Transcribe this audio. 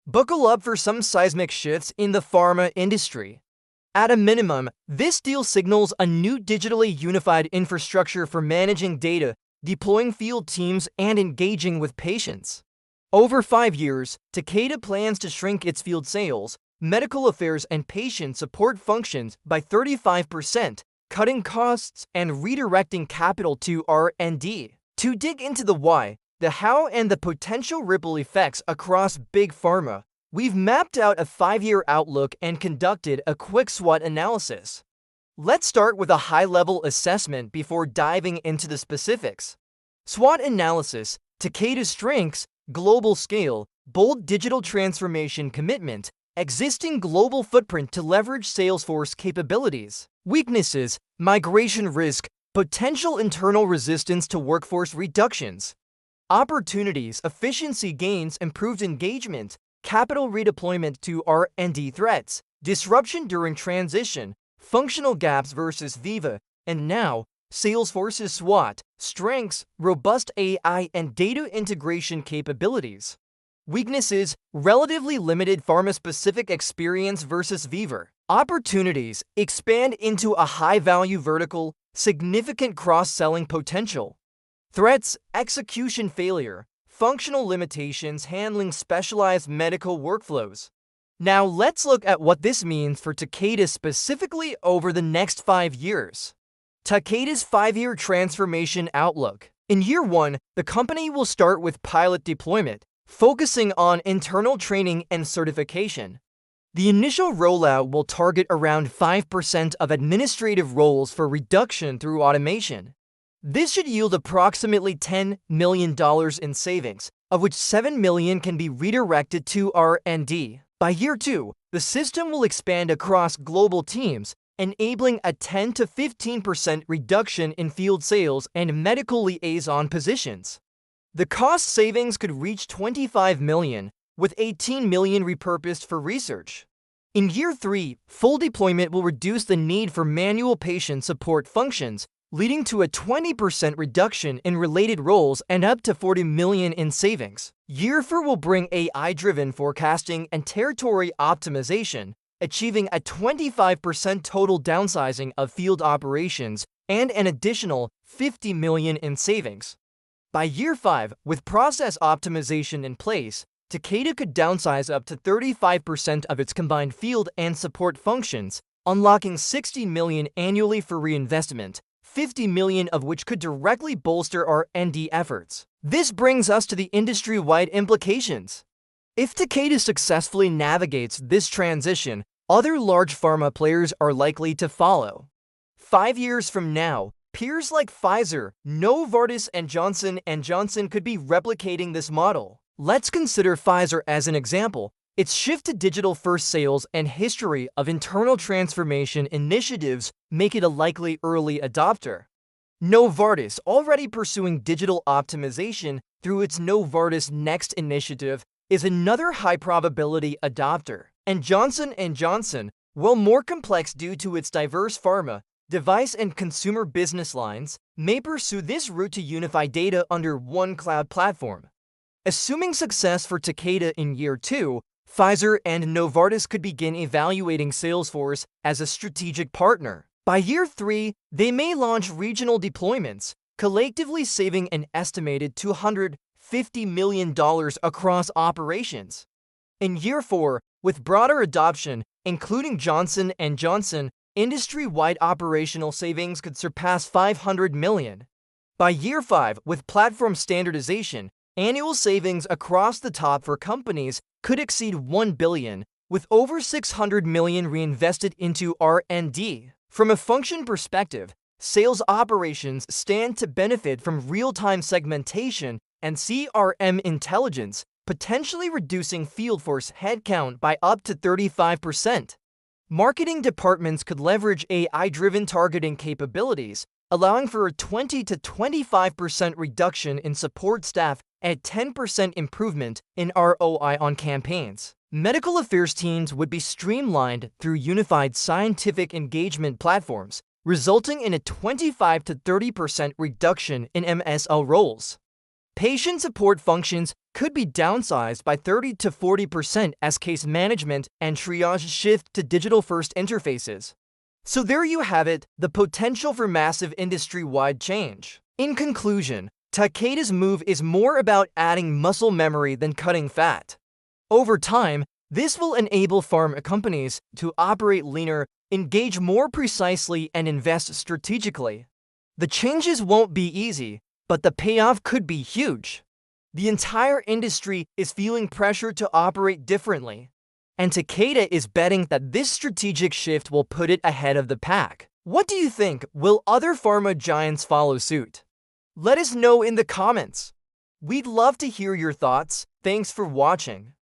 Buckle up for some seismic shifts in the pharma industry. At a minimum, this deal signals a new digitally unified infrastructure for managing data, deploying field teams, and engaging with patients. Over 5 years, Takeda plans to shrink its field sales, medical affairs, and patient support functions by 35%, cutting costs and redirecting capital to R&D. To dig into the why, the how, and the potential ripple effects across big pharma, we've mapped out a 5-year outlook and conducted a quick SWOT analysis. Let's start with a high-level assessment before diving into the specifics. SWOT analysis: Takeda's strengths, global scale, bold digital transformation commitment, existing global footprint to leverage Salesforce capabilities. Weaknesses: migration risk, potential internal resistance to workforce reductions. Opportunities: efficiency gains, improved engagement, capital redeployment to R&D. Threats: disruption during transition, functional gaps versus Veeva, and now, Salesforce's SWOT: strengths, robust AI and data integration capabilities. Weaknesses: relatively limited pharma-specific experience versus Veeva. Opportunities: expand into a high-value vertical, significant cross-selling potential. Threats: execution failure, functional limitations handling specialized medical workflows. Now let's look at what this means for Takeda specifically over the next 5 years. Takeda's 5-year transformation outlook. In year 1, the company will start with pilot deployment, focusing on internal training and certification. The initial rollout will target around 5% of administrative roles for reduction through automation. This should yield approximately $10 million in savings, of which $7 million can be redirected to R&D. By year 2, the system will expand across global teams, enabling a 10 to 15% reduction in field sales and medical liaison positions. The cost savings could reach $25 million, with $18 million repurposed for research. In year 3, full deployment will reduce the need for manual patient support functions, leading to a 20% reduction in related roles and up to $40 million in savings. Year 4 will bring AI-driven forecasting and territory optimization, achieving a 25% total downsizing of field operations and an additional $50 million in savings. By year 5, with process optimization in place, Takeda could downsize up to 35% of its combined field and support functions, unlocking $60 million annually for reinvestment, $50 million of which could directly bolster R&D efforts. This brings us to the industry-wide implications. If Takeda successfully navigates this transition, other large pharma players are likely to follow. 5 years from now, peers like Pfizer, Novartis, and Johnson & Johnson could be replicating this model. Let's consider Pfizer as an example. Its shift to digital-first sales and history of internal transformation initiatives make it a likely early adopter. Novartis, already pursuing digital optimization through its Novartis Next initiative, is another high-probability adopter. And Johnson & Johnson, while more complex due to its diverse pharma, device, and consumer business lines, may pursue this route to unify data under one cloud platform. Assuming success for Takeda in year 2, Pfizer and Novartis could begin evaluating Salesforce as a strategic partner. By year 3, they may launch regional deployments, collectively saving an estimated $250 million across operations. In year 4, with broader adoption, including Johnson & Johnson, industry-wide operational savings could surpass $500 million. By year 5, with platform standardization, annual savings across the top for companies could exceed $1 billion, with over $600 million reinvested into R&D. From a function perspective, sales operations stand to benefit from real-time segmentation and CRM intelligence, potentially reducing field force headcount by up to 35%. Marketing departments could leverage AI-driven targeting capabilities, allowing for a 20 to 25% reduction in support staff and 10% improvement in ROI on campaigns. Medical affairs teams would be streamlined through unified scientific engagement platforms, resulting in a 25 to 30% reduction in MSL roles. Patient support functions could be downsized by 30 to 40% as case management and triage shift to digital-first interfaces. So there you have it, the potential for massive industry-wide change. In conclusion, Takeda's move is more about adding muscle memory than cutting fat. Over time, this will enable pharma companies to operate leaner, engage more precisely, and invest strategically. The changes won't be easy, but the payoff could be huge. The entire industry is feeling pressure to operate differently, and Takeda is betting that this strategic shift will put it ahead of the pack. What do you think? Will other pharma giants follow suit? Let us know in the comments. We'd love to hear your thoughts. Thanks for watching.